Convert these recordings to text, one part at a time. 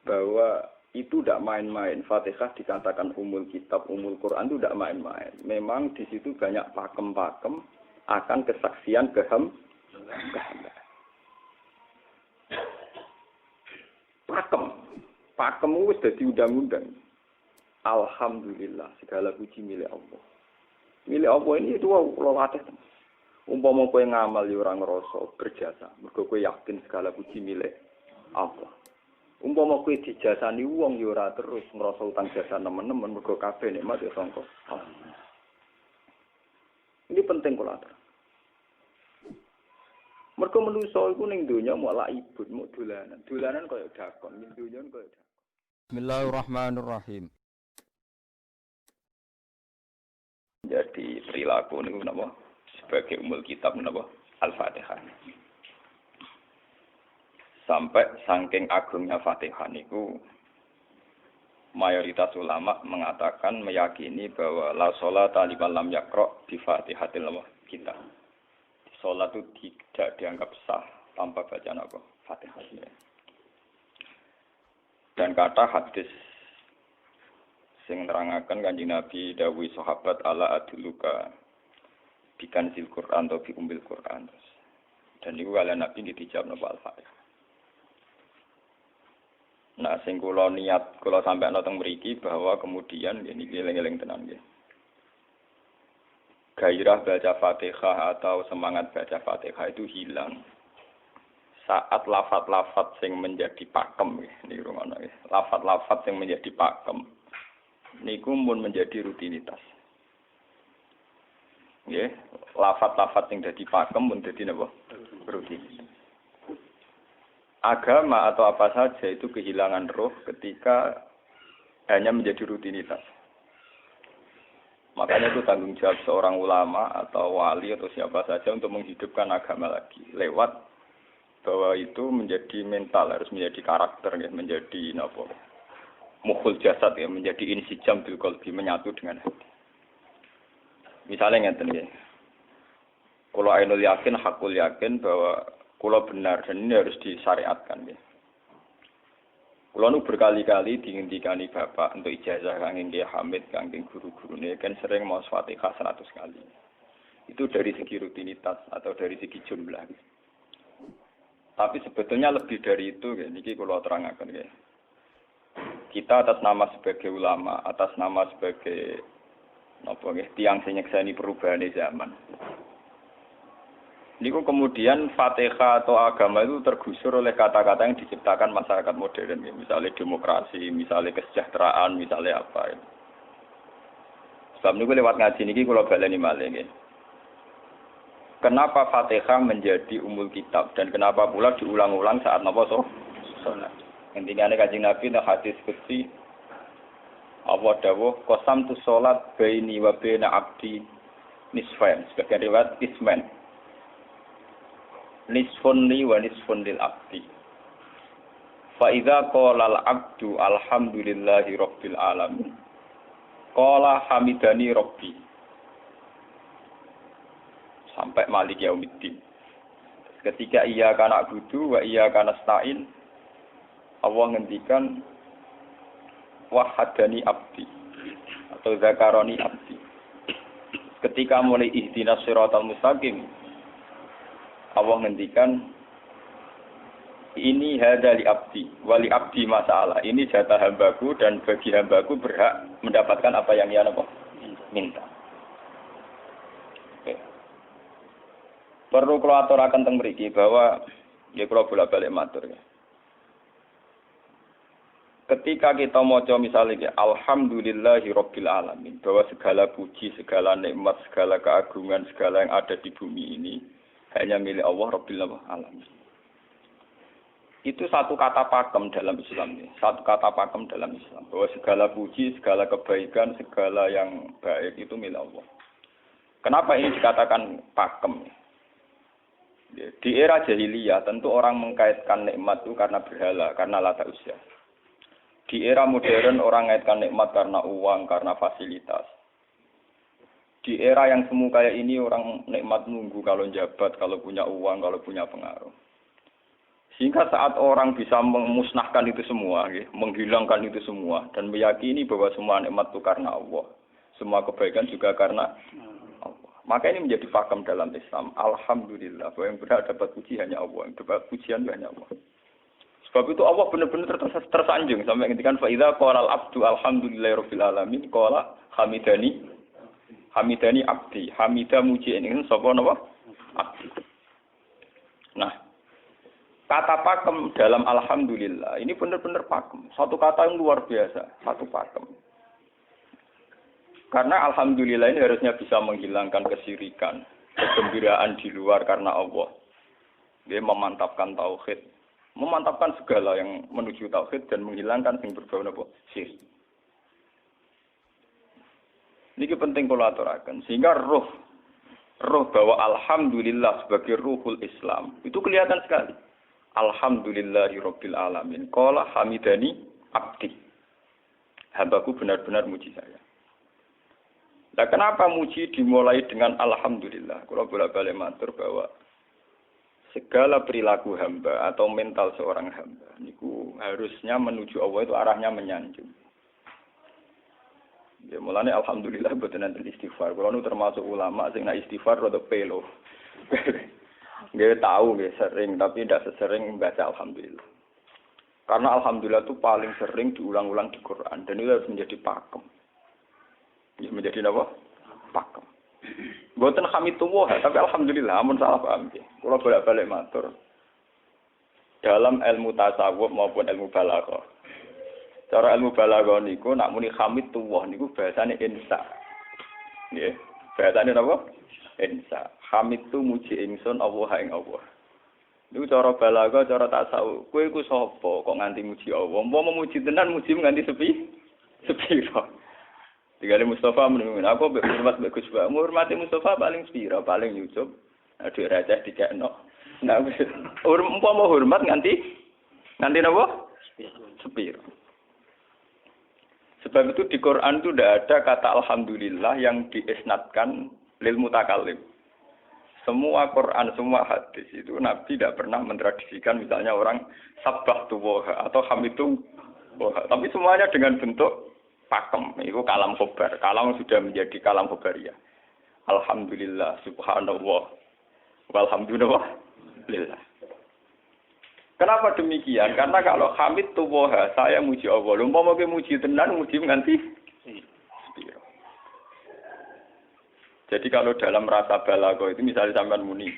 bahwa itu tidak main-main. Fatihah dikatakan umul kitab, umul Quran itu tidak main-main. Memang di situ banyak pakem-pakem akan kesaksian kehambaan. Pakem itu sudah diundang-undang. Alhamdulillah, segala puji milik Allah. Milik Allah ini itu kalau latih. Umpama kowe ngamal ya ora ngrasa berjasa, mergo kowe yakin segala puji milik Allah. Umpama kowe dijasani wong ya ora terus ngrasa utang jasa nemen-nemen mergo kabeh nikmat ya sangka Allah. Ini penting kula atur. Mergo manusa iku ning donya malah ibut, muk dolanan. Dolanan kaya dakon, ning donya kaya dakon. Bismillahirrahmanirrahim. Jadi perilaku niku napa? Sebagai umul kitab napa? Al-Fatihah. Sampai saking agungnya Fatihah niku mayoritas ulama mengatakan meyakini bahwa la sholata liman lam yaqra bi Fatihatil kitab. Salat itu tidak dianggap sah tanpa bacaan apa? Fatihah. Dan kata hadis sing nerangaken Kanjeng Nabi dawuh sahabat ala aduluka bikan sil Quran atau bi umbil Quran. Dan niku kala Nabi dijawab napa Al-Fatihah. Nah, sing kula niat kula sampeyan teng mriki bahwa kemudian niki eling-eling tenan nggih. Gairah baca Fatihah atau semangat baca Fatihah itu hilang saat lafaz-lafaz yang menjadi pakem nggih ngono nggih. Lafaz-lafaz yang menjadi pakem niku mun menjadi rutinitas. Nggih, lafaz-lafaz yang dadi pakem mun dadi napa? Rutinitas. Agama atau apa saja itu kehilangan roh ketika hanya menjadi rutinitas. Makanya itu tanggung jawab seorang ulama atau wali atau siapa saja untuk menghidupkan agama lagi. Lewat bahwa itu menjadi mental, harus menjadi karakter, ya, menjadi mukhul jasad, ya, menjadi insijam bil qalbi, menyatu dengan hati. Misalnya ngeten ya. Kalau ainul yakin, hakul yakin bahwa kalau benar dan ini harus disyariatkan ya. Kalau nu berkali-kali dihentikan bapak untuk ijazah kangge Kiai Hamid, kangge guru-guru ini kan sering mau Fatihah 100 kali. Itu dari segi rutinitas atau dari segi jumlah. Tapi sebetulnya lebih dari itu ya. Niki kalau terangkan ya. Kita atas nama sebagai ulama, atas nama sebagai tiang sing nyekseni perubahan zaman. Niku kemudian Fatihah atau agama itu tergusur oleh kata-kata yang diciptakan masyarakat modern, ya. Misalnya demokrasi, misalnya kesejahteraan, misalnya apa. Ya. Sebab niku lewat ngaji niki kula baleni malih nggih. Kenapa Fatihah menjadi umul kitab dan kenapa pula diulang-ulang saat napa salat. Intinya Kanjeng Nabi nang hadis qudsi Allah dawuh qasamtu salat baini wa baina abdi nisfain, sebagian riwayat isman. Nisfun li wa nisfun lil abdi. Fa idza qala al abdu alhamdulillahi rabbil alamin. Qala hamidani rabbi. Sampai malik yaumiddin. Ketika ia kana na'budu wa ia kana nasta'in, Allah ngendikan wahadani abdi atau zakaroni abdi. Ketika mulai ihdinas siratal mustaqim, Allah ngendikan ini hadali abdi wali abdi masalah. Ini jatah hambaku dan bagi hambaku berhak mendapatkan apa yang ia minta. Oke. Perlu kula aturaken teng mriki bahwa nggih kula bolak-balik matur ya. Ketika kita maca misalnya alhamdulillahi rabbil alamin, bahwa segala puji, segala nikmat, segala keagungan, segala yang ada di bumi ini hanya milik Allah Rabbil Alamin. Itu satu kata pakem dalam Islam. Satu kata pakem dalam Islam. Bahwa segala puji, segala kebaikan, segala yang baik itu milik Allah. Kenapa ini dikatakan pakem? Di era jahiliyah tentu orang mengkaitkan nikmat itu karena berhala, karena lata usia. Di era modern orang mengaitkan nikmat karena uang, karena fasilitas. Di era yang semu kayak ini orang nikmat nunggu kalau jabat, kalau punya uang, kalau punya pengaruh. Sehingga saat orang bisa memusnahkan itu semua, menghilangkan itu semua, dan meyakini bahwa semua nikmat itu karena Allah, semua kebaikan juga karena Allah. Maka ini menjadi pakem dalam Islam. Alhamdulillah, bahwa yang benar dapat puji hanya Allah, yang dapat pujian hanya Allah. Sebab itu Allah benar-benar tersanjung sampai ngendikan fa idza qala al-abdu alhamdulillahirabbil alamin qala hamidani abdi. Hamida muji ini sapa napa? Abdi. Nah, kata pakem dalam alhamdulillah ini benar-benar pakem. Satu kata yang luar biasa, satu pakem. Karena alhamdulillah ini harusnya bisa menghilangkan kesyirikan, kegembiraan di luar karena Allah. Dia memantapkan tauhid, memantapkan segala yang menuju tauhid dan menghilangkan yang berbau napa? Syirik. Ini penting kula aturaken sehingga roh bahwa alhamdulillah sebagai ruhul Islam itu kelihatan sekali. Alhamdulillahirabbil alamin. Qala hamidani abdi. Hambaku benar-benar muji saya. Nah, kenapa muji dimulai dengan alhamdulillah? Kalau bolak-balik matur bahwa segala perilaku hamba atau mental seorang hamba niku harusnya menuju Allah itu arahnya menyanjung. Ya mulane alhamdulillah mboten enten istighfar. Kulo nu termasuk ulama sing nek istighfar rada pelo. Nggih tahu nggih sering tapi tidak sesering membaca alhamdulillah. Karena alhamdulillah itu paling sering diulang-ulang di Quran dan itu harus menjadi pakem. Ya menjadi apa? Pakem. Mboten hamidullah tapi alhamdulillah amun salah paham nggih. Kulo bolak-balik matur. Dalam ilmu tasawuf maupun ilmu balaghah. Cara ilmu balaghah niku nak muni hamidullah niku bahasane insa. Nggih. Bahasane napa? Insa. Hamid tu muji ingsun Allah ing Allah. Niku cara balaghah, cara tasawuf. Kowe iku sapa kok nganti muji Allah? Umpama memuji tenan muji nganti sepira. Digale Mustafa menunggu aku hormat mbek Gus Ba. Hormati Mustafa paling sepira, paling nyucup. Aduh receh dikekno. Nah, umpama hormat nganti napa? Sepira. Sebab itu di Quran itu tidak ada kata alhamdulillah yang diisnadkan lil mutakallim. Semua Quran, semua hadis itu Nabi tidak pernah mentradisikan misalnya orang sabbahtu wa atau hamidu wa. Tapi semuanya dengan bentuk pakem. Itu kalam khobar. Kalam sudah menjadi kalam khobariyah. Alhamdulillah, subhanallah, walhamdulillah. Kenapa demikian? Karena kalau hamid tuwoha, saya muji Allah. Lumpah mau muji tenan, muji nganti sepiro. Jadi kalau dalam rasa balaghah itu misalnya sampean muni,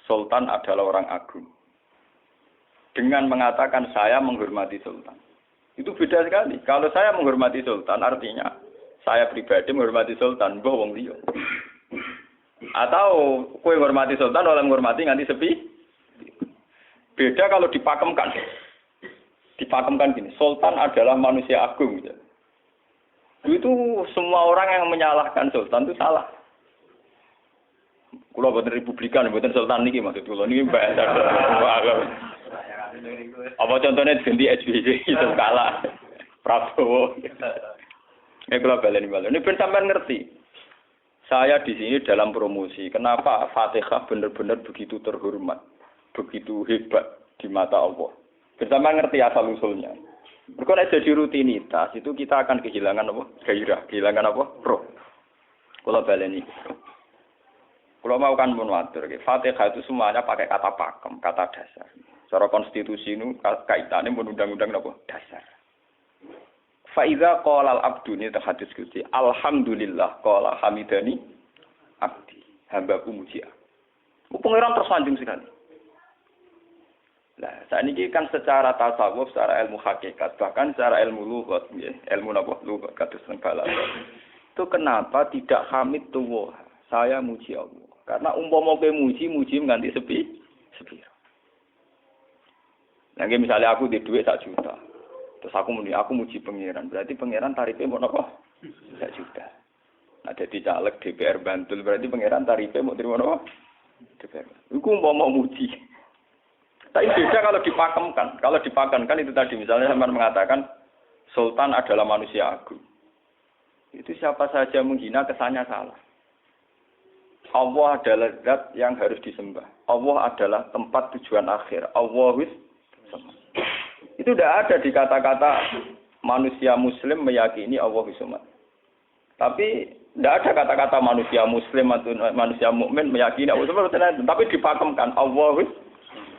Sultan adalah orang agung. Dengan mengatakan saya menghormati Sultan. Itu beda sekali. Kalau saya menghormati Sultan artinya saya pribadi menghormati Sultan, mbah wong liya. Atau kowe menghormati Sultan oleh menghormati nganti sepi. Beda kalau dipakemkan. Dipakemkan gini, Sultan adalah manusia agung. Gitu. Itu semua orang yang menyalahkan Sultan itu salah. Kulo boten republikan, boten Sultan niki maksud kulo niki bahasa. Apa contohnya ganti SBY itu kalah. Prabowo. Kulo baleni. Ini ben sampean ngerti. Saya di sini dalam promosi. Kenapa Fatihah benar-benar begitu terhormat, begitu hebat di mata Allah. Bersama ngerti asal usulnya. Berkona jadi rutinitas itu kita akan kehilangan apa? Gairah, kehilangan apa? Roh. Kalau baleni. Kalau mau kan menwatur, Fatihah itu semuanya pakai kata pakem, kata dasar. Secara konstitusi itu kaitannya undang-undang apa? Dasar. Faiza qala al-abdu ini hadis qudsi. Alhamdulillah qala hamidani abdi. Hambaku muji aku. Pengiran tersanjung sekali. Nah, saat ini kan secara tasawuf, secara ilmu hakikat, bahkan secara ilmu lughat, ilmu napa lughat kados teng balaghah. Itu kenapa tidak hamid tuwa? Saya muji Allah. Karena umpama kowe muji nganti sepi. Nah, misalnya aku di duit 1 juta. Terus aku muji pangeran. Berarti pangeran tarifnya mau napa? 1 juta. Nah, jadi caleg DPR Bantul berarti pangeran tarifnya mau terima napa? DPR. Iku umpama muji. Tapi beda kalau dipakemkan. Kalau dipakemkan itu tadi misalnya sampean mengatakan Sultan adalah manusia agung. Itu siapa saja menghina kesannya salah. Allah adalah zat yang harus disembah. Allah adalah tempat tujuan akhir. Allahus samad. Itu tidak ada di kata-kata manusia muslim meyakini Allahus samad. Tapi tidak ada kata-kata manusia muslim atau manusia mukmin meyakini Allahus samad. Tapi dipakemkan Allahus.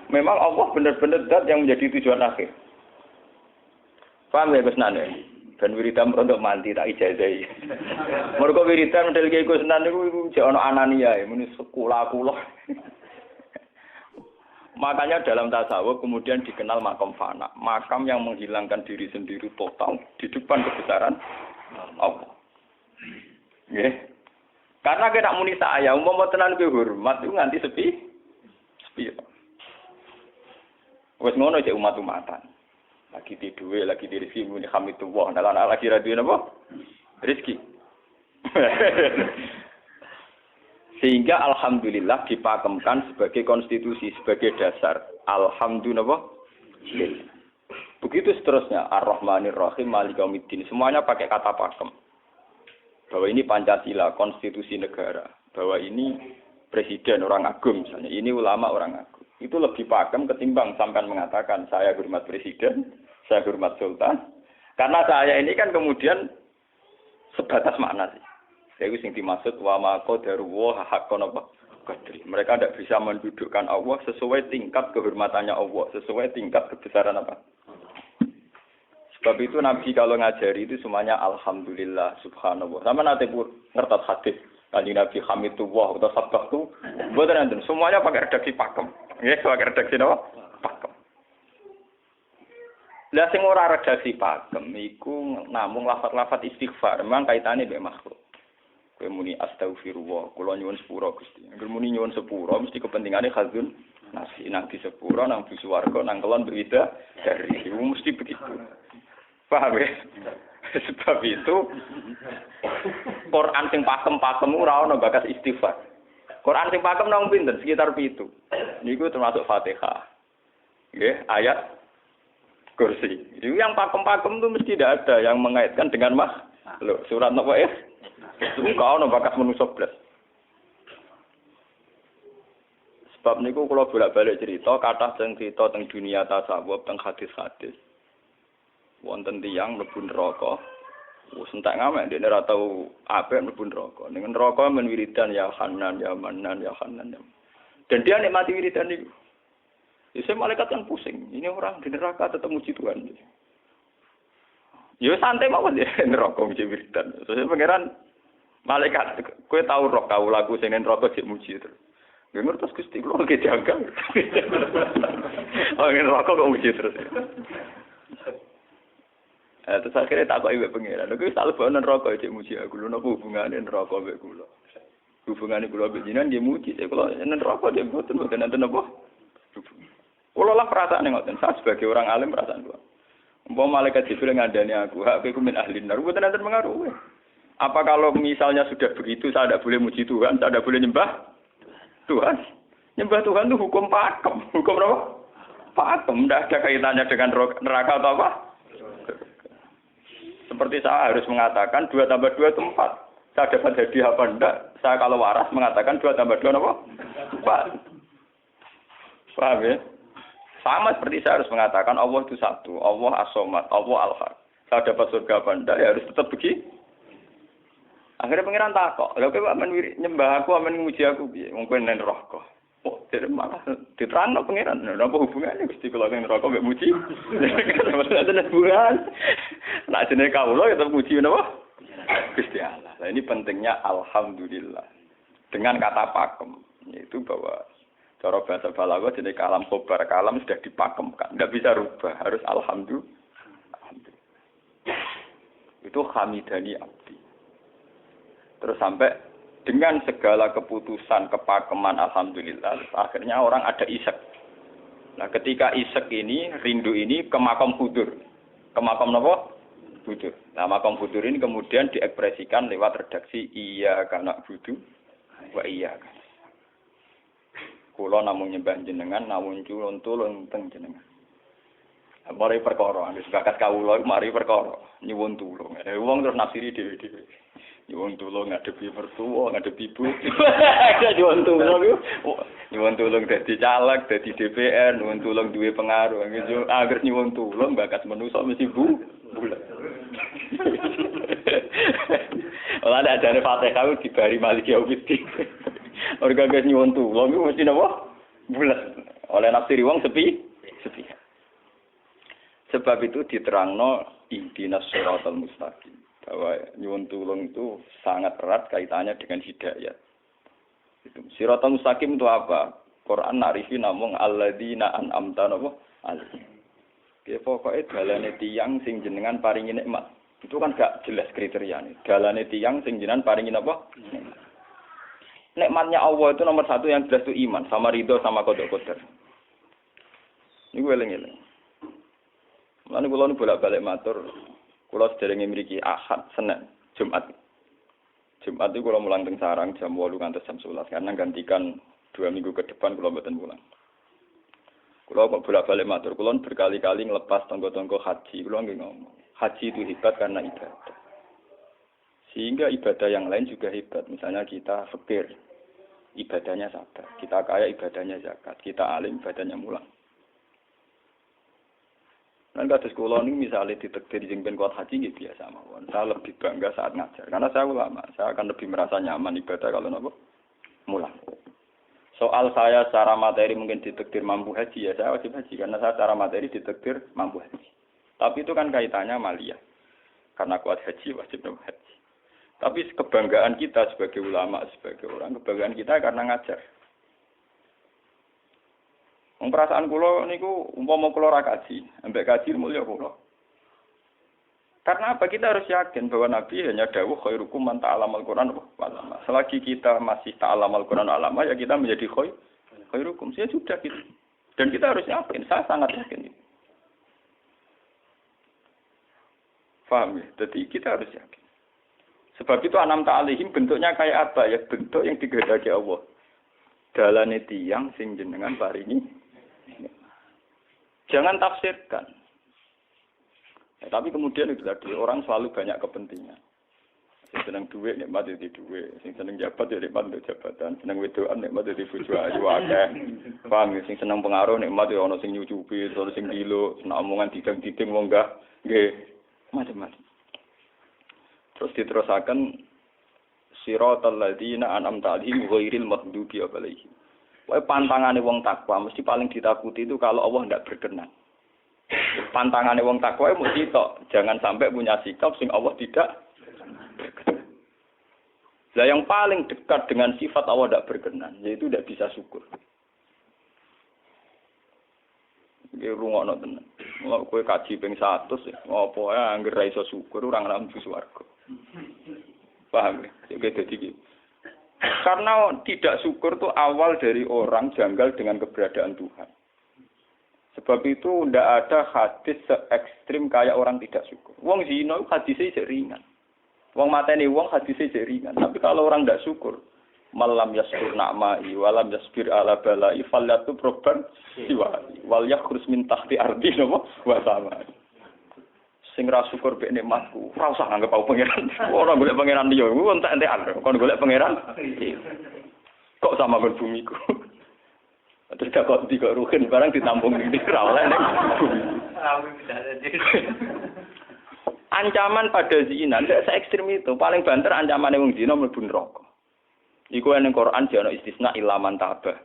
Memang Allah benar-benar zat yang menjadi tujuan akhir. Paham ya Gus Nan? Dan wiridan untuk mandi tak ijazahi. Mergo wiridan model kiye Gus Nan niku jek ana anania, muni sekula-kula. Makanya dalam tasawuf kemudian dikenal makam fana, makam yang menghilangkan diri sendiri total di depan kebesaran Allah. Nggih. Karena kita muni saya umpama tenan ke hormat itu nganti sepi. Wes ngono cek umat-umatan. Lagi di duwe, lagi di rezeki muni hamidullah, dalan lagi ra duwe napa? Rezeki. Sehingga alhamdulillah dipakemkan sebagai konstitusi, sebagai dasar. Alhamdulillah. Begitu seterusnya. Ar-Rahmanir Rahim, Maliki Yaumiddin. Semuanya pakai kata pakem. Bahwa ini Pancasila, konstitusi negara. Bahwa ini presiden orang agung misalnya. Ini ulama orang agung. Itu lebih pakem ketimbang sampai mengatakan saya hormat presiden, saya hormat sultan. Karena saya ini kan kemudian sebatas makna sih. Itu yang dimaksud wa ma qadaruhu haqqan qadri. Mereka tidak bisa mendudukkan Allah sesuai tingkat kehormatannya Allah, sesuai tingkat kebesaran apa. Sebab itu Nabi kalau ngajari itu semuanya alhamdulillah subhanallah. Sama nanti pun ngertos hadis kanjeng Nabi hamidullah atau sabbahtu, mboten enten semuanya pakai redaksi pakem. Nggih, pakai redaksi napa? Pakem. Lah sing ora redaksi pakem iku namung lafaz-lafaz istighfar, memang kaitane mbek makhluk. Kowe muni astagfirullah, kula nyuwun sepura Gusti. Angger muni nyuwun sepura mesti kepentingane khazun nasi nang di sepura nang di swarga nang kelon berbeda dari itu mesti begitu. Paham ya? Sebab itu Quran sing pakem-pakem ora ana bakas istighfar. Quran sing pakem nang pinten sekitar 7. Niku termasuk Fatihah. Nggih, ayat kursi. Itu yang pakem-pakem itu mesti tidak ada yang mengaitkan dengan makhluk. Surat napa ya? Itu kau no bakas manusia belas. Sebab niku kalau bolak-balik cerita, kata yang cerita tentang dunia tasawuf, tentang hadis-hadis. Wonten tiyang mlebu neraka. Wis entek ngamek ndek ora tau apik mlebu neraka. Ning neraka men wiridan ya Hanan ya Manan ya Hanan. Dan dia nikmati wiridan niku. Iso malaikat kan pusing. Ini orang di neraka tetap muji Tuhan. Ya santai mawon ya neraka muji wiridan. Soale pangeran malaikat, kowe tau roh kawulaku sing ning neraka sik muji terus. Nggih ngertos Gusti kula ge jaga. Oh ning neraka kok muji terus. Terus akhirnya tak kok iwek pangeran. Lha kuwi tak lebokno neraka sik muji aku. Lho napa hubungane neraka mek kula? Hubungane kula mek jinan nggih muji. Kula ning neraka nggih mboten enten apa? Kula lah perasaan ngoten. Saya sebagai orang alim perasaan kula. Umpama malaikat Jibril ngandani aku, hak kowe min ahli neraka mboten enten pengaruh. Apa kalau misalnya sudah begitu saya tidak boleh muji Tuhan, saya tidak boleh nyembah Tuhan? Nyembah Tuhan itu hukum pakem. Hukum apa? Pakem. Tidak ada kaitannya dengan neraka atau apa? Seperti saya harus mengatakan 2 tambah 2 itu 4. Saya dapat hadiah apa enggak? Saya kalau waras mengatakan 2 tambah 2 apa? 4. Paham ya? Sama seperti saya harus mengatakan Allah itu satu. Allah as-somad. Allah al-haq. Saya dapat surga apa enggak? Ya harus tetap begitu. Akhirnya pangeran takok, lha kowe amen nyembah aku, amen nguji aku piye? Wong kowe nang neraka. Oh, jadi malah diterangno pangeran. Napa hubungannya Gusti kula nang neraka mek muji? Ada hubungan. Nah, jenenge kawula ya tetep muji napa? Gusti Allah. Nah, ini pentingnya alhamdulillah. Dengan kata pakem, yaitu bahwa cara bahasa balaghah jenenge kalam khobar, kalam sudah dipakemkan, enggak bisa rubah, harus alhamdulillah. Itu hamidani abdi. Terus sampai dengan segala keputusan kepakeman alhamdulillah akhirnya orang ada isek. Nah ketika isek ini rindu ini ke makam hudur. Ke makam apa? Hudur. Nah makam hudur ini kemudian diekspresikan lewat redaksi iya kana budu wa iya. Kula namung nyembah jenengan namung culun-tulun teng jenengan. Mari perkara, wis bakat kawula mari perkara nyuwun tulung. Wong terus nafsiri dhewe-dhewe. Nyuwun tulung ngadepi mertua, ngadepi ibu. Nyuwun tulung iku nyuwun tulung dadi caleg, dadi DPR, nyuwun tulung duwe pengaruh. Angger nyuwun tulung bakat manusa mesti bulat. Ora ada jare Fatihah dibari Maliki Yaumiddin. Orga guys nyuwun tulung iku mesti napa? Bulat. Oleh nafsiri wong sepi. Sebab itu diterangno ihdinas siratal mustaqim. Bahwa nyuwun tulung itu sangat erat kaitannya dengan hidayat. Itu siratal mustaqim itu apa? Quran narifi namung alladzina an'amta alaihim. Ki pokoke dalane tiyang sing jenengan paringi nikmat. Itu kan gak jelas kriteriane. Dalane tiyang sing jenengan paringi napa? Nikmatnya Allah itu nomor satu yang jelas itu iman sama ridho sama qada qadar. Niku eling-eling. Lan kula nu bolak-balik matur kula sederenge mriki Ahad, Senin, Jumat. Jumat itu kula mulang teng sarang jam 8 ngantos jam 11 karena gantikan 2 minggu ke depan kula mboten mulang. Kula kok bolak-balik matur, kula berkali-kali ngelepas tangga-tangga haji, kula nggih ngomong. Haji itu hebat karena ibadah. Sehingga ibadah yang lain juga hebat. Misalnya kita fakir, ibadahnya sabar. Kita kaya, ibadahnya zakat. Kita alim, ibadahnya mulang. Dan kados kula niku misale ditakdir sing ben kuat haji nggih biasa mawon. Saya lebih bangga saat ngajar karena saya ulama. Saya akan lebih merasa nyaman ibadah kalau napa? Mulang. Soal saya secara materi mungkin ditakdir mampu haji ya saya wajib haji karena saya secara materi ditakdir mampu haji. Tapi itu kan kaitannya maliyah. Karena kuat haji wajib haji. Tapi kebanggaan kita sebagai ulama, sebagai orang, kebanggaan kita karena ngajar. Perasaan kula niku umpama kula ra kaji, ambek kaji mulya kula. Karena apa? Kita harus yakin bahwa Nabi hanya dawuh khairukum man ta'allamal Qur'an wa 'allama. Selagi kita masih ta'allamal Qur'an wa 'allama ya kita menjadi khairukum. Ya sudah gitu. Dan kita harus yakin, saya sangat yakin itu. Paham ya? Jadi kita harus yakin. Sebab itu anam ta'alihim bentuknya kayak apa? Ya bentuk yang digedaki Allah. Dalane tiyang sing jenengan paringi. Jangan tafsirkan. Ya, tapi kemudian itu tadi orang selalu banyak kepentingan. Sing seneng duit nikmat di duit, sing seneng jabat ya nikmat untuk jabatan, seneng wedoan nikmat di bojo ayu akeh. Paham ya? Sing seneng pengaruh nikmat ya ana sing nyucupi, ana sing dilo, seneng omongan didang-diding wong enggak nggih macam-macam. Terus diterusaken siratal ladzina an'amta 'alaihim ghairil maghdubi 'alaihim. Wae pantangane wong takwa mesti paling ditakuti itu kalau Allah tidak berkenan. Pantangane wong takwa mesti tok, jangan sampai punya sikap sing Allah tidak. Lah yang paling dekat dengan sifat Allah tidak berkenan, yaitu tidak bisa syukur. Nggih rungokno tenan. Mau kowe kaji ping 100 ngopo ae anggere ra iso syukur ora nang swarga. Paham ya? Oke dadi karena tidak syukur itu awal dari orang janggal dengan keberadaan Tuhan. Sebab itu tidak ada hadis se-ekstrim kayak orang tidak syukur. Wong zina hadisnya ringan. Wong mateni wong hadisnya ringan. Tapi kalau orang tidak syukur, malam yaskur na'mai walam yasbir ala balai falyatu proban siwa wal yakhrus min tahti ardi napa wa sama. Sing ra syukur mek nikmatku, ora usah nganggep aku pangeran. Ora golek pangeran liya, ku entek-entekan. Kon golek pangeran. Kok sama ben bumiku. Terus kok tiga ruhin barang ditampung di ra oleh nek bumi. Ancaman pada zina ndak se ekstrem itu. Paling banter ancamane wong zina mlebu neraka. Iku ning Quran jane istisna ilaman tabah.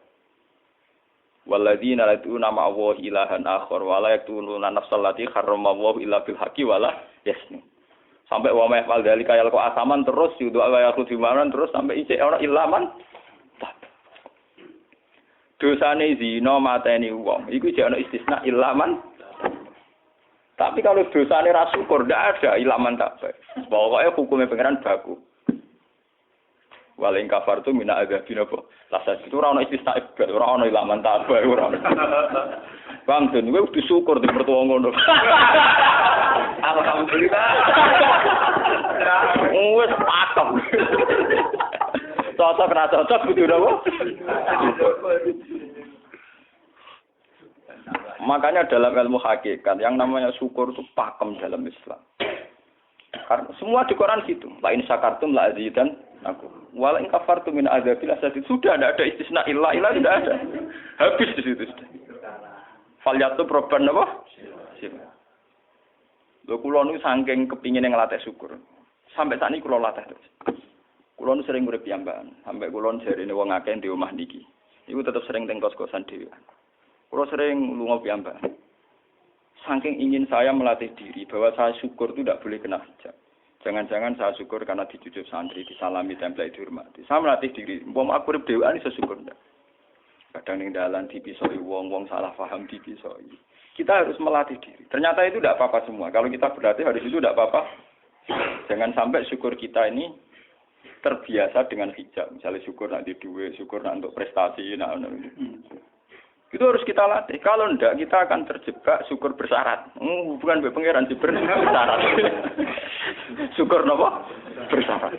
Walladzina lad'una ma'allahi ilahan akhar wa la yaqtuluna nafsal lati harramallahu illa bil haqqi wa la yasnu. Sampai wa ma'al dzalika yalqa asaman terus yudu wa yakhudhu manan terus sampai isih ora ilaman. Dosane zina mateni wong iku jek ana istisna ilaman. Tapi kalau dosane ra syukur ndak ada ilaman tak. Pokoke hukume pangeran baku. Waling kafar tu mina adzabin apa? Lasa itu ora ono istisna ibad, ora ono ilaman tabah ora. Bang den kowe kudu syukur di mertua ngono. Alhamdulillah. Wes pakem. Cocok ra cocok kudu napa? Makanya dalam ilmu hakikat yang namanya syukur itu pakem dalam Islam. Karena semua di Quran gitu. La in syakartum la azidan aku. Wala in kafartum min adzabil asadid. Sudah tidak ada istisna illa tidak ada. Habis di situ sudah. Falyatu proban apa? Lho kula niku saking kepingin ngelatih syukur. Sampai saat ini kula latih terus. Kula nu sering urip piyambakan, sampai kula jarine wong akeh di omah niki. Iku tetep sering teng kos-kosan dhewe. Kula sering lunga piyambakan. Saking ingin saya melatih diri bahwa saya syukur itu tidak boleh kena hijab. Jangan-jangan saya syukur karena dicucup santri, disalami, tempel, dihormati. Saya melatih diri. Umpama aku urip dhewean iso syukur ndak. Kadang ning dalan dipisoi wong salah paham dipisoi. Kita harus melatih diri. Ternyata itu tidak apa-apa semua. Kalau kita berlatih hari itu tidak apa-apa. Jangan sampai syukur kita ini terbiasa dengan hijab. Misalnya syukur nak di duit, syukur nak untuk prestasi. Itu harus kita latih. Kalau tidak, kita akan terjebak syukur bersyarat. Bukan pangeran sih bersyarat. Syukur apa? Bersyarat.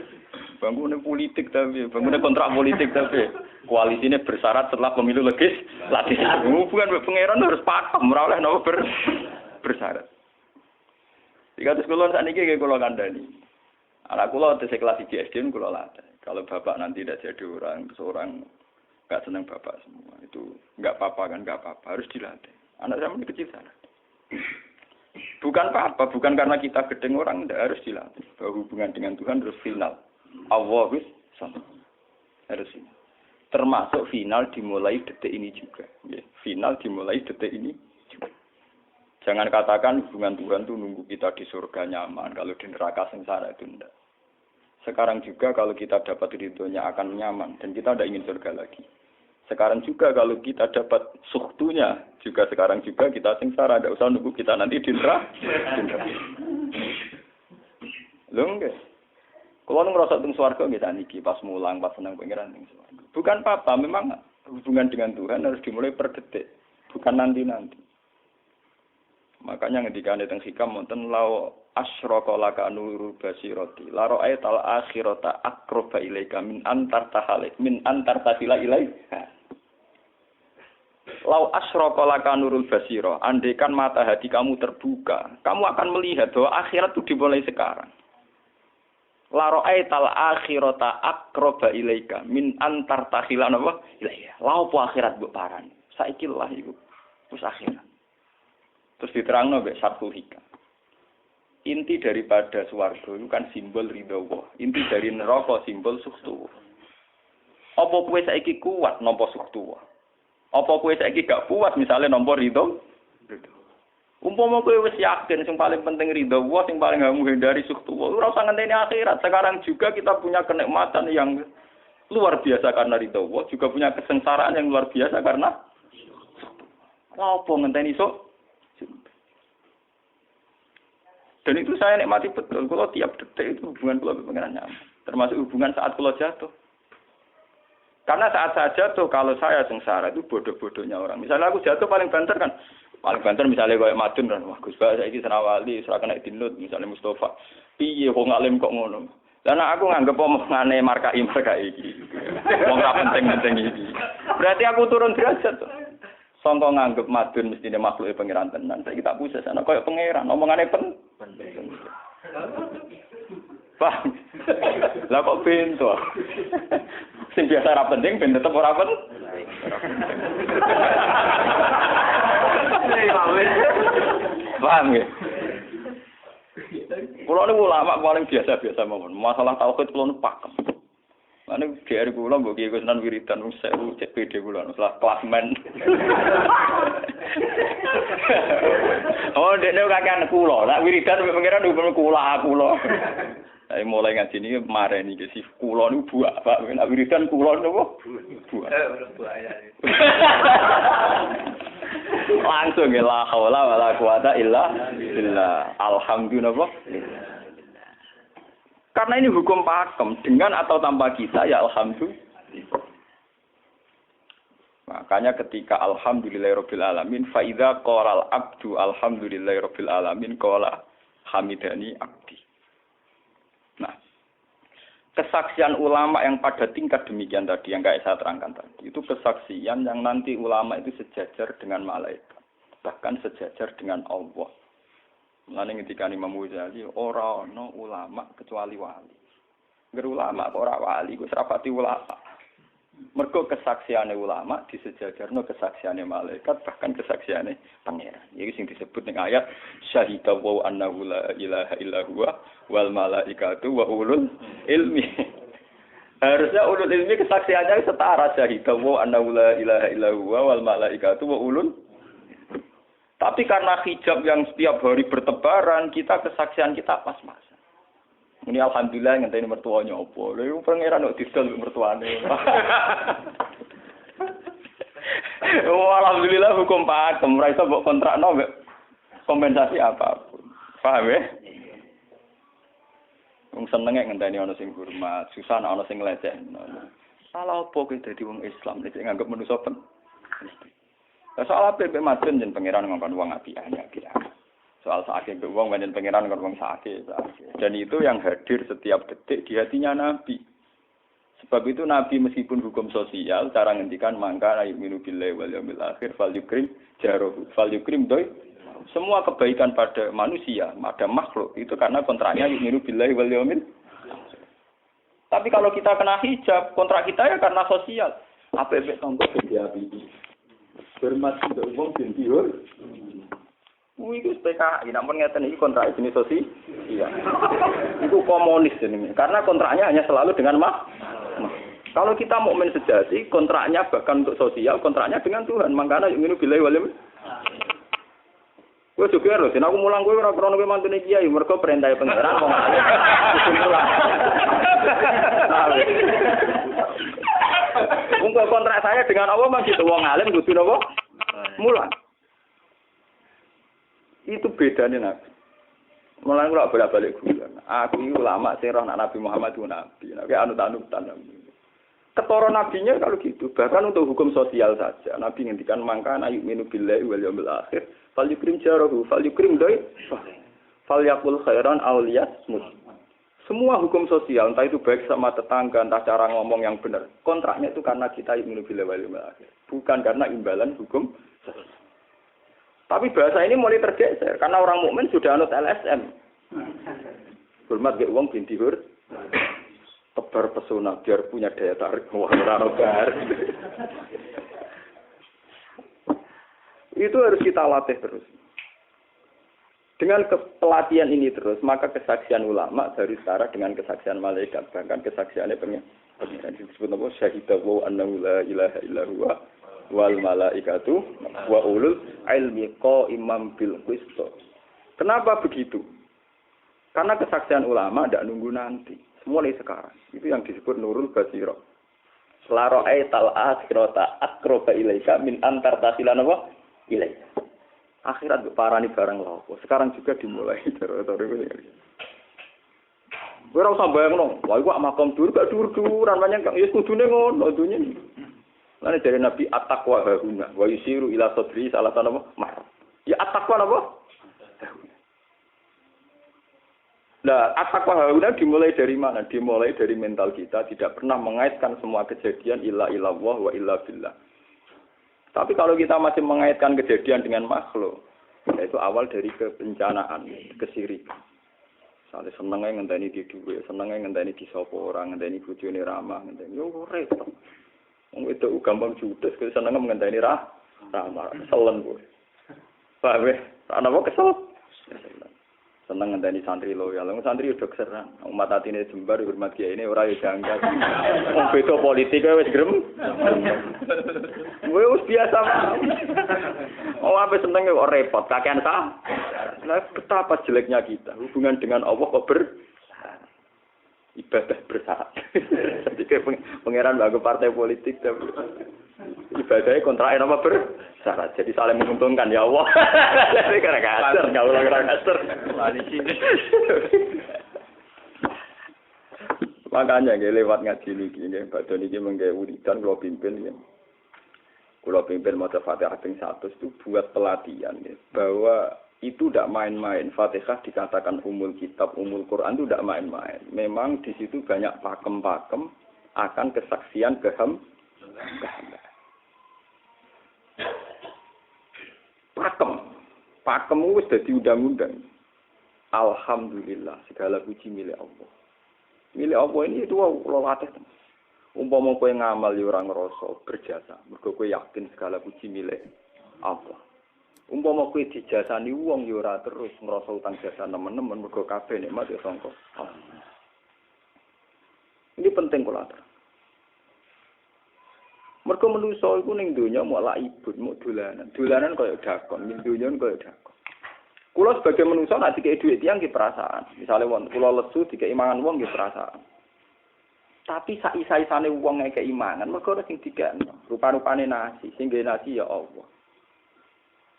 Bangunnya politik tapi, bangunnya kontrak politik tapi. Koalisinya bersyarat setelah pemilu legislatif. Bukan pangeran harus pakem, meraulah napa bersyarat. Jika terus kulon saat ini kayak kulon kandani. Anak kulon di kelas IGSD kulon latih. Kalau bapak nanti tidak jadi seorang nggak senang bapak semua itu nggak apa-apa kan, nggak apa-apa, harus dilatih. Anak saya masih kecil sana. Bukan apa-apa, bukan karena kita gedeng orang, tidak harus dilatih. Bahwa hubungan dengan Tuhan harus final. Allah harus final. Termasuk final dimulai detik ini juga. Final dimulai detik ini juga. Jangan katakan hubungan Tuhan itu nunggu kita di surga nyaman. Kalau di neraka sengsara itu tidak. Sekarang juga kalau kita dapat ridhonya akan nyaman. Dan kita tidak ingin surga lagi. Sekarang juga kalau kita dapat suhtunya. Juga sekarang juga kita sengsara. Tidak usah nunggu kita nanti di neraka. Loh enggak. Kalau ngerasa teng swarga nggih saniki pas mulang pas senang pangeran teng swarga. Bukan apa-apa, memang hubungan dengan Tuhan harus dimulai per detik, bukan nanti-nanti. Makanya ketika teng hikam wonten law asyraqa laka nurul basirati la ra'aital akhirata aqraba ilaika min antar tasila ilaika. Law asyraqa laka nurul basira, andaikan mata hati kamu terbuka, kamu akan melihat bahwa akhirat itu dimulai sekarang. La ra'aital akhirata aqraba ilaika min antar takhilan apa? Ilaika. La opo akhirat mbok parani. Saiki lah iku. Wis akhirat. Terus diterangno mbek Sarhul Hikam. Inti daripada swarga itu kan simbol ridho Allah. Inti dari neraka simbol sukhtu. Apa kowe saiki kuat nampa sukhtu? Apa kowe saiki gak kuat misale nampa ridho? Umpama kowe wis yakin sing paling penting ridho Allah, sing paling kamu hindari sukhtu Allah, ora usah ngenteni akhirat. Sekarang juga kita punya kenikmatan yang luar biasa karena ridho Allah, juga punya kesengsaraan yang luar biasa karena apa ngenteni sok. Dan itu saya nikmati betul. Kalau tiap detik itu hubungan kula dengan pangeran nyaman. Termasuk hubungan saat kula jatuh. Karena saat saya jatuh, kalau saya sengsara itu bodoh-bodohnya orang. Misalnya aku jatuh paling banter kan. Paling banter misalnya kayak Madun kan. Wah Gus Ba, saiki senawali, ora kena dinut misalnya Mustafa. Piye kok ngalim kok ngono. Lah aku nganggep omongane markai iki. Wong ra penting-penting iki. Berarti aku turun derajat tuh. Sangka nganggep Madun mestine makhluke pangeran tenan. Saiki tak puses ana koyo pangeran, omongane penting. Paham? Lah kok pintu. Sing biasa ora penting ben tetep ora penting. Paham ya? Kulo niku ulama paling biasa-biasa mawon. Masalah tauhid kulo nu pakem. Ane GR kulo mbok Ki Gus Nan wiridan wis cek PD kulo salah klasmen. Oh, dekne kakean kulo. Nek wiridan mbek pangeran hukum kulo. Saya mulai ngaji ini mareni ke si kulo niku buak, Pak. Nek wiridan kulo niku buak. Langsung ya la haula wala quwata illa billah. Alhamdulillah. Karena ini hukum pakem, dengan atau tanpa kita ya alhamdulillah. Makanya ketika alhamdulillahirabbil alamin fa idza qalal abdu alhamdulillahirabbil alamin qala hamidani abdi. Nah, kesaksian ulama yang pada tingkat demikian tadi yang kayak saya terangkan tadi, itu kesaksian yang nanti ulama itu sejajar dengan malaikat, bahkan sejajar dengan Allah. Mulane ngendika Imam Ghazali ora ana ulama kecuali wali. Ngger ulama kok ora wali ku serapati ulama. Mergo kesaksiane ulama disejajarno kesaksiane malaikat bahkan kesaksiane pangeran. Iki sing disebut ning ayat syahida wa annahu la ilaha illa huwa wal malaikatu wa ulul ilmi. Harusnya ulul ilmi kesaksiannya setara syahida wa annahu la ilaha illa huwa wal malaikatu wa ulul. Tapi karena hijab yang setiap hari bertebaran, kita kesaksian kita pas-pasan. Ini alhamdulillah ngenteni mertuanya opo. Lha iku pangeran kok didol mertuane. Oh alhamdulillah hukum pakem ora iso mbok kontrakno mbek kompensasi apapun. Paham ya? Wong senenge ngenteni ana sing hormat, susah ana sing nglecehno. Salah opo kowe dadi wong Islam nek nganggep manusa pen. Soal apa mbek madun jen pangeran ngongkon wong apian. Soal sakit mbek wong pancen pangeran ngongkon wong sakit. Dan itu yang hadir setiap detik di hatinya Nabi. Sebab itu Nabi meskipun hukum sosial cara ngendikan mangka ayyuminu billahi wal yaumil akhir fal yukrim jarohu fal yukrim doi. Semua kebaikan pada manusia, pada makhluk itu karena kontraknya ayyuminu billahi wal yaumil. Tapi kalau kita kena hijab, kontrak kita ya karena sosial. Apa efek contoh dia ini? Hormat untuk umum dan diur. Itu PKI, namun ngeten ini kontrak jenis sosial. Iya. Itu komunis ini. Karena kontraknya hanya selalu dengan Kalau kita mukmin sejati, kontraknya bahkan untuk sosial, kontraknya dengan Tuhan. Makanya yu'minu billahi wal yaumil. Gue juga harus, aku mulang gue ora krono kowe mantune kiai, mergo perintah pangeran wong alim. Untuk kontrak saya dengan Allah masih wong alim kudu napa? Mulang. Itu bedanya Nabi. Mulai kula bolak-balik guyon. Aku iki ulama sing roh Nabi Muhammad itu nabi. Nek anut-anutan. Ketara nabinya kalau gitu. Bahkan untuk hukum sosial saja. Nabi ngendikan mangkana yu'minu billahi wal yaumil akhir fal yukrim jarahu fal yukrim doi fal yaqul khairan aw liyasmut. Semua hukum sosial, entah itu baik sama tetangga, entah cara ngomong yang benar. Kontraknya itu karena kita yu'minu billahi wal yaumil akhir. Bukan karena imbalan hukum sosial. Tapi bahasa ini mulai tergeser karena orang mukmin sudah anut LSM. Hormat ke wong binti hur. Tebar pesona biar punya daya tarik wah ora Itu harus kita latih terus. Dengan pelatihan ini terus, maka kesaksian ulama dari setara dengan kesaksian malaikat, bahkan kesaksiannya pengiran disebut apa syahidahu annahu la ilaha illa huwa wal malaikatu wa ulul ilmi qaimam bil qist. Kenapa begitu? Karena kesaksian ulama tidak nunggu nanti, mulai sekarang. Itu yang disebut nurul basirah. Laro aital akhirata akroba ilaika min antar tasilan apa? Ilaika. Akhirat parani barang lapo. Sekarang juga dimulai cara-cara itu. Ora usah bayangno, wah iku makom dur gak dur-duran banyak kang ya kudune ngono dunya. Lan dari Nabi at-taqwa hauna wa yusiru ila sadri salah tanapa mar. Ya at-taqwa apa? Nah, at-taqwa hauna dimulai dari mana? Dimulai dari mental kita, tidak pernah mengaitkan semua kejadian illa illallah wa illa billah. Tapi kalau kita masih mengaitkan kejadian dengan makhluk, yaitu awal dari kebencanaan, kesirikan. Misalnya senengnya ngenteni di duwe, senengnya ngenteni di sapa orang, ngenteni bojone ramah, ngenteni yo repot. Wong itu gampang judes, senengnya ngenteni ramah, keselen kowe. Paham ya? Ana apa kesel? Seneng ngenteni santri loyal. Wong santri udah keserang. Umat atine jembar hormat kiai ini ora yo janggal. Wong beda politik wis grem. Wis biasa. Oh apa seneng kok repot, kakean ta? Lah betapa jeleknya kita. Hubungan dengan Allah kok ibadah bersyarat. Jadi pangeran bagi partai politik tapi ibadahnya kontraknya apa bersyarat. Jadi saling menguntungkan ya Allah. Jadi karena kasar, nggak ulang kasar. Makanya lewat ngaji ini, badan ini menggawe wiridan kalau pimpin ya. Kalau pimpin maca Fatihah ping 100 itu buat pelatihan ya, bahwa itu tidak main-main. Fatihah dikatakan umul kitab, umul Quran itu tidak main-main. Memang di situ banyak pakem-pakem akan kesaksian kehambaan. Pakem itu sudah diundang-undang. Alhamdulillah, segala puji milik Allah. Milik Allah ini itu kula latih. Umpama kowe ngamal ya ora ngrasa berjasa, mergo kowe yakin segala puji milik Allah. Umpama kowe dijasani wong ya ora terus ngrasa utang jasa nemen-nemen mergo kabeh nikmat ya sangka Allah. Ini penting kula atur. Mergo manusa iku ning donya mau laibun, mau dolanan. Dolanan kaya dakon, ning donya kaya dakon. Kula sebagai manusa nek dikek dhuwit tiyang nggih perasaan. Misale wong kula lesu dikek imangan wong nggih perasaan. Tapi sak-isa-isane wong ngekek imangan mergo ora sing dikekno. Rupa-rupane nasi, sing nggawe nasi ya Allah.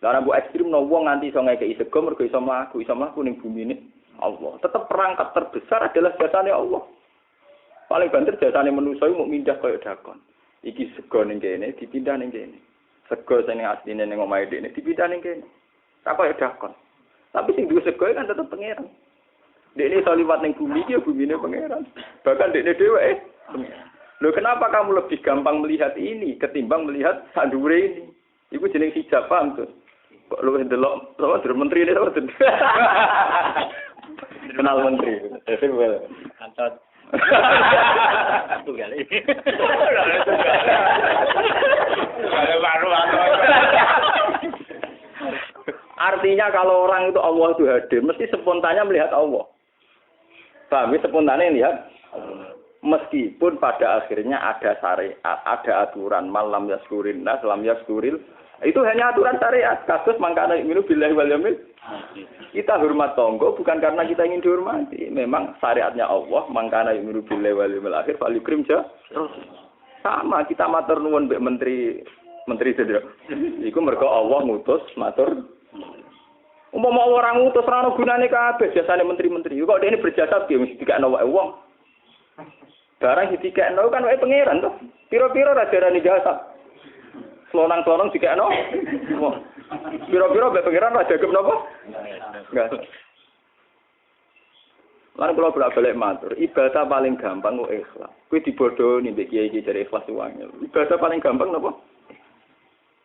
Lah mbok ekstrem no wong nganti iso ngekeki sego mergo iso mlaku ning bumine Allah. Tetep perangkat terbesar adalah jasane Allah. Paling banter jasane manusa iku mung mindah kaya dakon. Iki sego ning kene dipindah ning kene. Sego sing asline ning omahe dhekne dipindah ning kene. Tak kaya dakon. Tapi sing duwe sego kan tetep pangeran. Dekne iso liwat ning bumi iki ya bumine pangeran. Bahkan dekne dhewe pangeran. Lho kenapa kamu lebih gampang melihat ini ketimbang melihat sandure ini? Iku jeneng hijab paham tuh. Kok luwih ndelok sama menteri ini sama kenal menteri. Well. Antot. Tunggal ini. Artinya kalau orang itu Allah itu hadir, mesti spontannya melihat Allah. Paham? Spontannya lihat. Meskipun pada akhirnya ada syariat, ada aturan malam yaskurin nas, lam yaskuril. Itu hanya aturan syariat. Kasus mangkana minu billahi wal yaumil. Kita hormat tonggo bukan karena kita ingin dihormati. Memang syariatnya Allah mangkana minu billahi wal yaumil akhir fal yukrim ja. Sama kita matur nuwun mbek menteri sedaya. Iku mergo Allah ngutus matur. Umpama orang ngutus ora ono gunane kabeh jasane menteri-menteri. Kok dene berjasa piye mesti dikakno wae wong. Barang dikakno kan wae pangeran to. Piro-piro ra darani jasa. Selonang-selonang dikakno. Piro-piro mbek pangeran ra jagep napa? Enggak. Lan kula bolak-balik matur, ibadah paling gampang kok ikhlas. Kuwi dibodoni mbek kiai iki jare ikhlas wae. Ibadah paling gampang napa?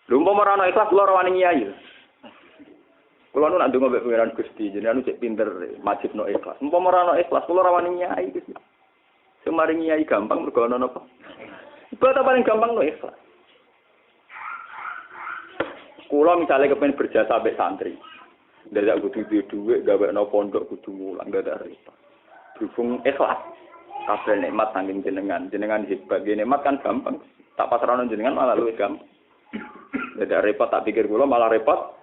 Lha umpama ora ana ikhlas kula ora wani nyai. Kula nu nak ndonga mbek pangeran Gusti, jenengan cek pinter majibno ikhlas. Umpama ora ana ikhlas kula ora wani nyai Gusti. Semari nyai gampang mergo ana napa? Ibadah paling gampang no ikhlas. Kula misalnya kepen berjasa mbek santri. Ndak kudu duwe gawekno pondok kudu mulang ndak repot. Berhubung ikhlas. Kabeh nikmat saking jenengan hebat. Nikmat kan gampang. Tak pasrahno jenengan malah luwih gampang. Ndak repot tak pikir kula malah repot.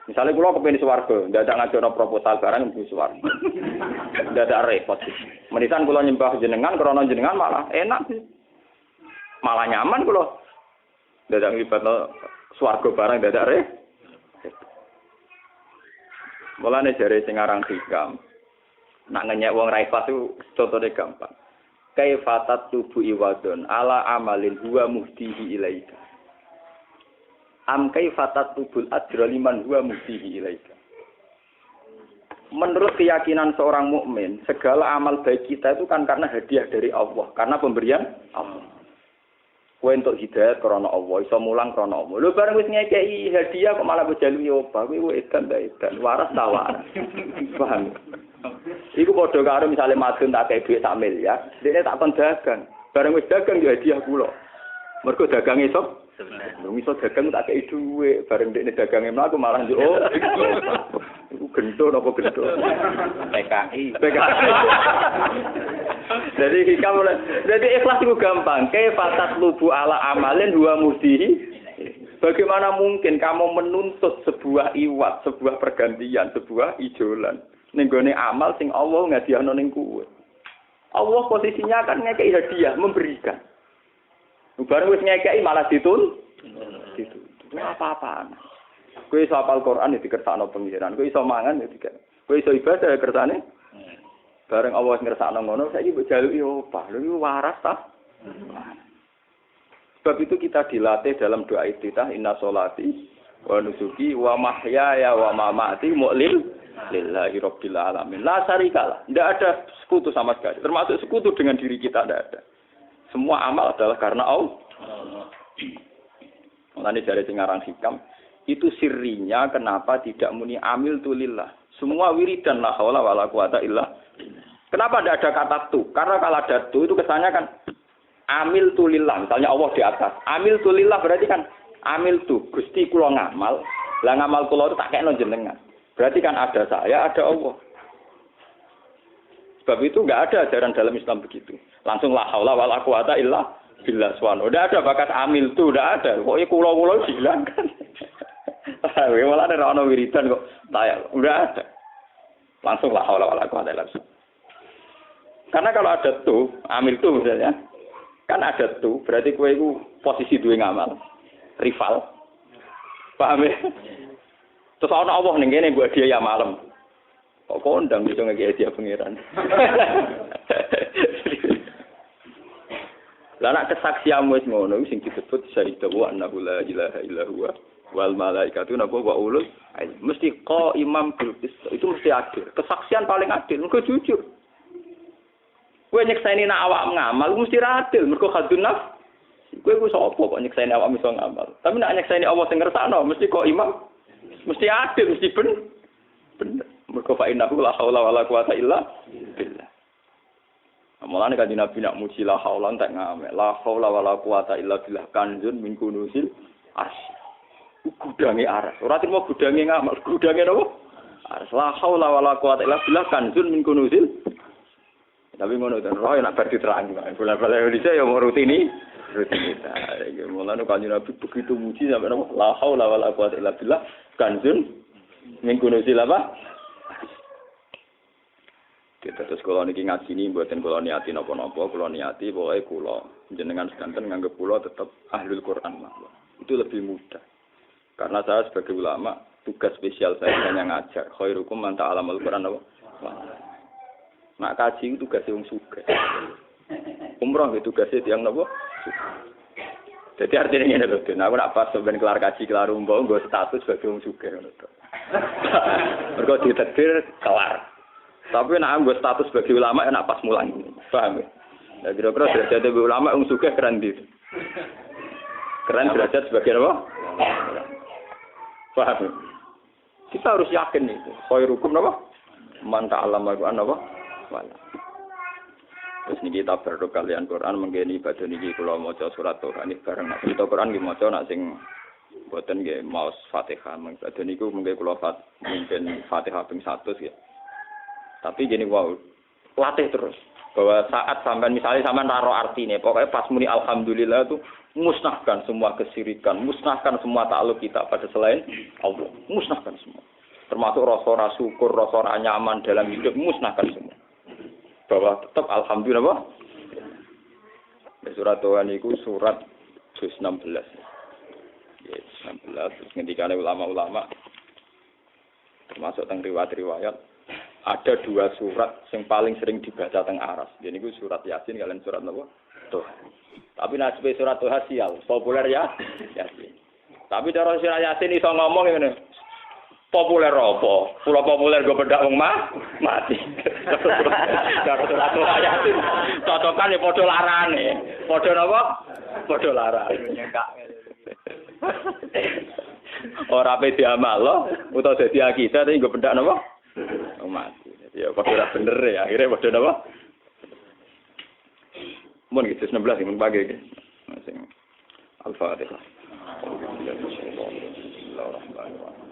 Misalnya kula kepengin swarga, ndak ada ngajono proposal barang mlebu swarga. Ndak ada repot. Menisan kula nyembah jenengan krana jenengan malah enak sih. Malah nyaman kula. Ndak ada nglibatno swarga barang ndak ada repot. Mulane jare sing aran hikam. Nak ngenyek wong ra ikhlas itu contone gampang. Kaifatat tubu iwadon ala amalin huwa muhdihi ilaika. Am kaifatat tubul ajra liman huwa muhdihi ilaika. Menurut keyakinan seorang mukmin, segala amal baik kita itu kan karena hadiah dari Allah, karena pemberian Allah. Kowe entuk hidayah karena Allah, iso mulang karena Allah. Lho bareng wis ngekeki hadiah kok malah bejalu yo apa, kuwi edan ta edan, waras ta waras. Paham? Iku padha karo misale madun tak kei dhuwit sak miliar, dekne tak kon dagang. Bareng wis dagang yo hadiah kula. Mergo dagang iso iso dagang tak kei dhuwit, bareng dekne dagange mlaku malah yo iku gento napa gento. PKI. Jadi ikhlas itu gampang. Kaifatat lubu ala amalin huwa muhdihi. Bagaimana mungkin kamu menuntut sebuah iwat, sebuah pergantian, sebuah ijolan ning gone amal sing Allah ngadiahno ning kowe. Allah posisinya kan ngekeki hadiah, memberikan. Bareng wis ngekeki malah ditun. Itu apa-apaan. Kowe iso hafal Quran ya dikersakno pengiran, kowe iso mangan ya dikek. Kowe iso ibadah ya kersane. Bareng Allah ngersakno ngono, saiki mbok jaluki opah. Lho iki waras ta? Sebab itu kita dilatih dalam doa iftitah inna sholati wa nusuki wa mahyaya wa mamati lillahi rabbil alamin. La syarikalah. Tidak ada sekutu sama sekali. Termasuk sekutu dengan diri kita tidak ada. Semua amal adalah karena Allah. Mulane jare sing aran hikam Itu sirinya kenapa tidak muni amil tulillah. Semua wiridan la haula wala quwata illa. Kenapa tidak ada kata tu? Karena kalau ada tu itu kesannya kan amil tulillah. Misalnya Allah di atas. Amil tulillah berarti kan amil tu. Gusti kula ngamal. Lah ngamal kula itu tak kena jenengan. Berarti kan ada saya, ada Allah. Sebab itu enggak ada ajaran dalam Islam begitu. Langsung la haula wala quwata illa billah subhanahu. Udah ada bakat amil tu, udah ada. Pokoknya kula-kula dihilangkan. Malah ada ono wiridan kok layak. Udah ada. Langsung la haula wala quwata illa billah. Karena kalau ada tu, amil tu misalnya, kan ada tu, berarti kowe iku posisi duwe ngamal. Rival. Paham ya? Terus ana Allah ning kene mbok dia ya malam. Kok kondang iso ngeki dia pangeran. Lah nek kesaksian wis ngono sing disebut syahida wa annahu la ilaha illa huwa wal malaikatu napa wa ulul mesti imam bil itu mesti adil. Kesaksian paling adil mergo jujur. Kowe nyekseni nek awak ngamal mesti adil mergo khadun nafs. Kowe ku sapa kok nyekseni awak iso ngamal. Tapi nek nyekseni Allah sing ngersakno mesti imam mesti adil mesti bener. Mergo fa innahu la haula wala quwata illa billah. Mulane kanjeng Nabi nak muji la haula entek ngamek. La haula wala quwata illa billah kanjun min kunusil arsy. Gudange aras. Ora trimo gudange ngamal, gudange napa? Aras. La haula wala quwata illa billah kanjun min kunusil. Tapi ngono ten roh nak bar diterang. Bola-bola Indonesia ya mau rutinitas. Mulane kanjeng Nabi begitu muji sampai napa? La haula wala quwata illa billah kanjun min kunusil apa? Kita terus kalau niki ngaji ini buatin kalau niati nopo-nopo, kalau niati pokoknya kulo jenengan sedanten nganggep kulo tetap ahlul Quran lah. Itu lebih mudah. Karena saya sebagai ulama tugas spesial saya hanya ngajar. Khairukum man ta'allamal Quran apa? Nak kaji itu tugasnya wong sugih. Umroh itu tugasnya tiyang napa? Jadi artinya ngene lho, aku nak pas sampeyan kelar kaji kelar umroh nggo status sebagai wong sugih ngono to. Mergo ditetir kelar. Tapi nek anggo status sebagai ulama enak pas mulang. Paham ya? Lah kira-kira derajat sebagai ulama wong sugih keren ndi? Keren derajat sebagai apa? Paham ya? Kita harus yakin itu. Khairukum napa? Man ta'allama Al-Qur'an apa? Wala. Terus niki kita berdoa kalian Quran menggeni badhe niki kula maca surat Toha niki bareng nek kita Quran nggih maca nek sing boten nggih maos Fatihah badhe niku mengke kula mimpin Fatihah ping 100 ya. Tapi gini wow, latih terus. Bahwa saat sampai misalnya sampai naruh artinya, pokoknya pas muni alhamdulillah itu musnahkan semua kesyirikan, musnahkan semua takluk kita pada selain Allah, musnahkan semua. Termasuk rasa syukur, rasa nyaman dalam hidup, musnahkan semua. Bahwa tetap alhamdulillah. Surat Tuhan itu surat juz 16. Ya, 16 terus ngendikane ulama-ulama termasuk teng riwayat-riwayat ada dua surat yang paling sering dibaca teng aras. Jadi itu surat Yasin kalian surat apa? Toha. Tapi nasib surat Toha sial, populer ya Yasin. Tapi cara surat Yasin iso ngomong ngene. Populer apa? Pulau populer gue bedak wong mati. Cara surat Toha Yasin cocokan ya padha larane. Padha napa? Padha larane. Ora pe diamal lo, utawa dadi akidah tapi gue bedak napa? Mati. Ya padha ora bener ya, akhirnya padha napa? Mun gitu 16 mun bagi iki. Sing Al-Fatihah. Bismillahirrahmanirrahim.